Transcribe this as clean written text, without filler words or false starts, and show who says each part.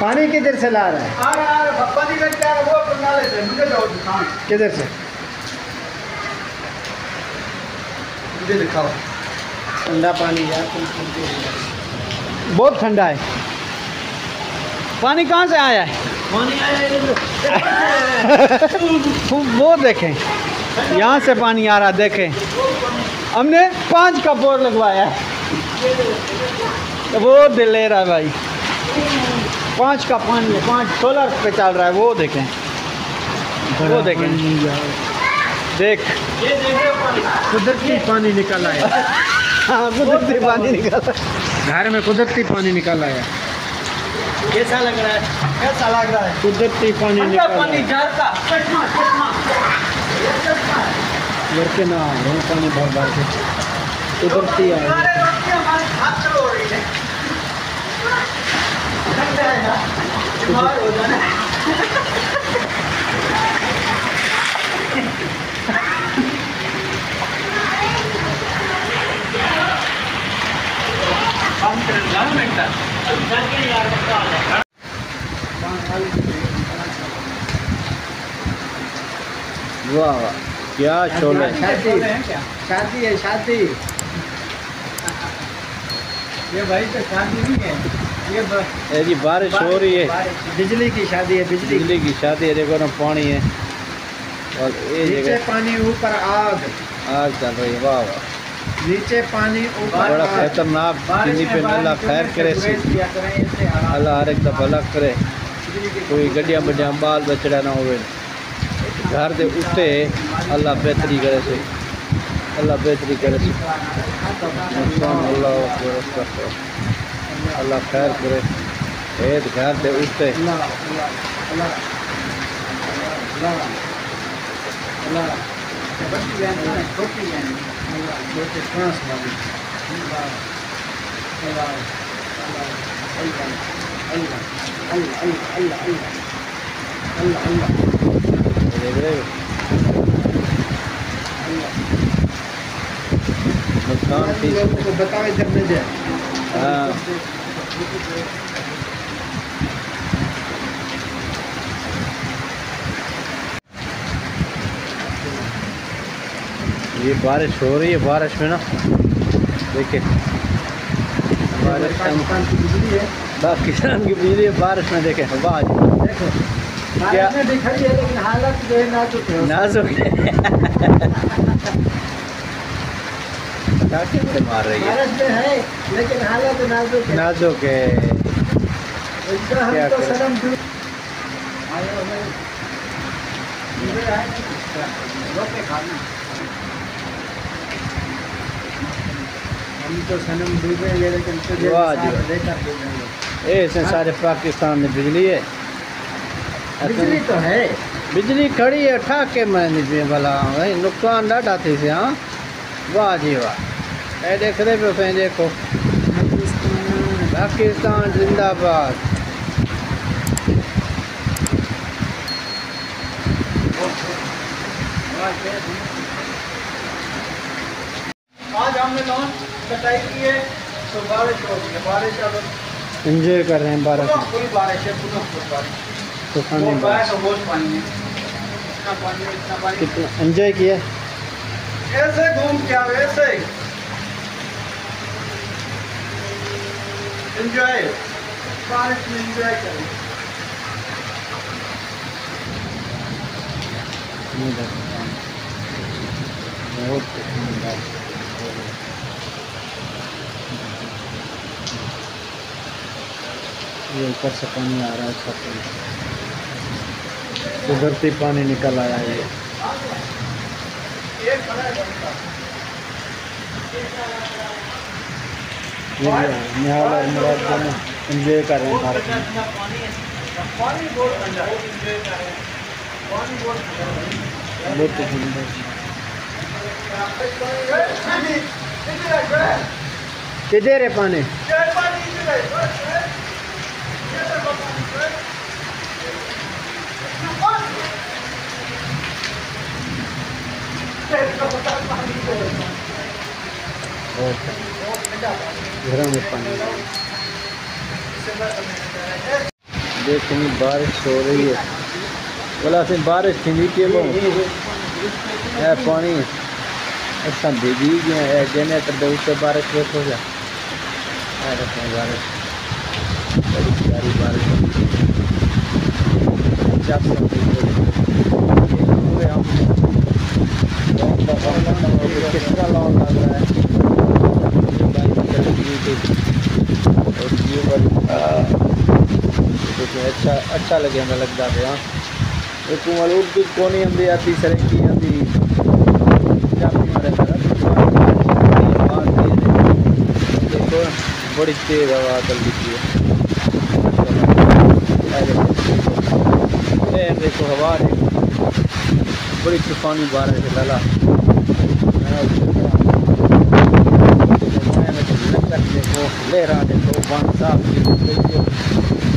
Speaker 1: पानी किधर से ला रहा है?
Speaker 2: पानी का क्या है वो नाले से, मुझे जाओ दिखाओ
Speaker 1: किधर से?
Speaker 2: मुझे दिखाओ।
Speaker 1: ठंडा पानी यार, बहुत ठंडा है। पानी कहाँ से आया है?
Speaker 2: पानी आया
Speaker 1: वो देखें, यहाँ से पानी आ रहा, देखें। हमने 5 का बोर लगवाया है, वो ले रहा है भाई। 5 का पानी है, 5 सोलर पे चल रहा है। वो देखें, वो देखें, देख,
Speaker 2: ये देखो
Speaker 1: कुदरती पानी निकल आया। हाँ, कुदरती पानी निकल, घर में कुदरती पानी निकल आया।
Speaker 2: कैसा लग रहा है? कैसा लग रहा है?
Speaker 1: कुदरती पानी
Speaker 2: ठंडा
Speaker 1: निकल
Speaker 2: पानी
Speaker 1: आया।
Speaker 2: जार का चश्मा चश्मा ये चश्मा है।
Speaker 1: लड़के ना वो पानी भर भर के कुदरती आया।
Speaker 2: हमारे बच्चे हमारे हाथ चलो रही है। ठंडा है ना, बीमार हो जाना।
Speaker 1: वाह वाह, क्या शोले।
Speaker 2: शादी है शादी। ये भाई तो शादी नहीं है, ये
Speaker 1: जी बारिश हो रही है,
Speaker 2: बिजली की शादी है।
Speaker 1: बिजली की शादी है। देखो ना पानी है और ये
Speaker 2: नीचे
Speaker 1: जगह
Speaker 2: पानी ऊपर आग,
Speaker 1: आग चल रही है। वाह वाह,
Speaker 2: नीचे पानी ऊपर
Speaker 1: बड़ा
Speaker 2: आग।
Speaker 1: खतरनाक। किसी पे अल्लाह खैर करे, अल्लाह हर एक दफा अलग करे। कोई गड्डियां बड्डियां बाल बचड़ा ना होवे, घर दे उत्ते अल्लाह बेहतरी करे से, अल्लाह बेहतरी करे से। अल्लाह अल्लाह खैर करे। एक घर दे उत्ते नुकसान थी।
Speaker 2: बताओ इधर में जाए।
Speaker 1: हाँ, ये बारिश हो रही है। बारिश में ना देखिए, बारिश
Speaker 2: पाकिस्तान की बिजली है।
Speaker 1: पाकिस्तान की बिजली है। बारिश में देखें हवा
Speaker 2: देखो
Speaker 1: क्या
Speaker 2: में दिखाई है, लेकिन हालत जो है नाजुक है।
Speaker 1: नाजुक है। पटाखे से मार रही है,
Speaker 2: बारिश में है लेकिन हालत नाजुक है।
Speaker 1: नाजुक है।
Speaker 2: इसका हम
Speaker 1: क्या
Speaker 2: तो
Speaker 1: करें?
Speaker 2: शर्म दूर आयो भाई, इधर आए रोके खाना। हम तो सनम डूबेंगे, लेकिन तुझे
Speaker 1: वाह जी
Speaker 2: साथ
Speaker 1: वाह।
Speaker 2: लेकर डूबेंगे।
Speaker 1: ऐसे सारे पाकिस्तान में बिजली है।
Speaker 2: बिजली तो है,
Speaker 1: बिजली खड़ी है, ठाके मैं भला भाई नुकसान ॾाढा थी से। हाँ, वाह जी वाह। ए देख रहे पे फे देखो, पाकिस्तान जिंदाबाद।
Speaker 2: आज हमने लॉन कटाई की है तो बारिश हो गई है। बारिश अब
Speaker 1: एंजॉय कर रहे हैं बारिश में।
Speaker 2: फुल बारिश है, फुल बारिश।
Speaker 1: तूफानी
Speaker 2: वो
Speaker 1: बारिश,
Speaker 2: तो बहुत पानी है, इतना पानी है, इतना पानी।
Speaker 1: कितना एंजॉय किया।
Speaker 2: ऐसे घूम के आओ, ऐसे एंजॉय, बारिश में एंजॉय करो।
Speaker 1: बहुत शानदार। ये ऊपर से पानी आ रहा है, छत पे कुदरती पानी निकल आया है। ये निहाल और मुराद दोनों एंजॉय कर रहे हैं भारत में।
Speaker 2: पानी बहुत ठंडा है, एंजॉय कर रहे हैं। पानी बहुत ठंडा है।
Speaker 1: बहुत सुंदर। किधर है पानी? घरों में पानी। देखनी बारिश हो रही है बोला से बारिश थी नीचे वो है पानी ऐसा भीगी गया है जनरेटर दे ऊपर बारिश देखो जा बारिश बड़ी प्यारी बारिश किस तरह लॉन लग रहा है अच्छा अच्छा लगे हमें लगता है हाँ एक उर्दू को नहीं आती आती सरेंगी आती देखो बड़ी तेज हवा चलती है देखो हवा बड़ी तूफानी बारिश है लाला देखो लहरा देखो वन साफ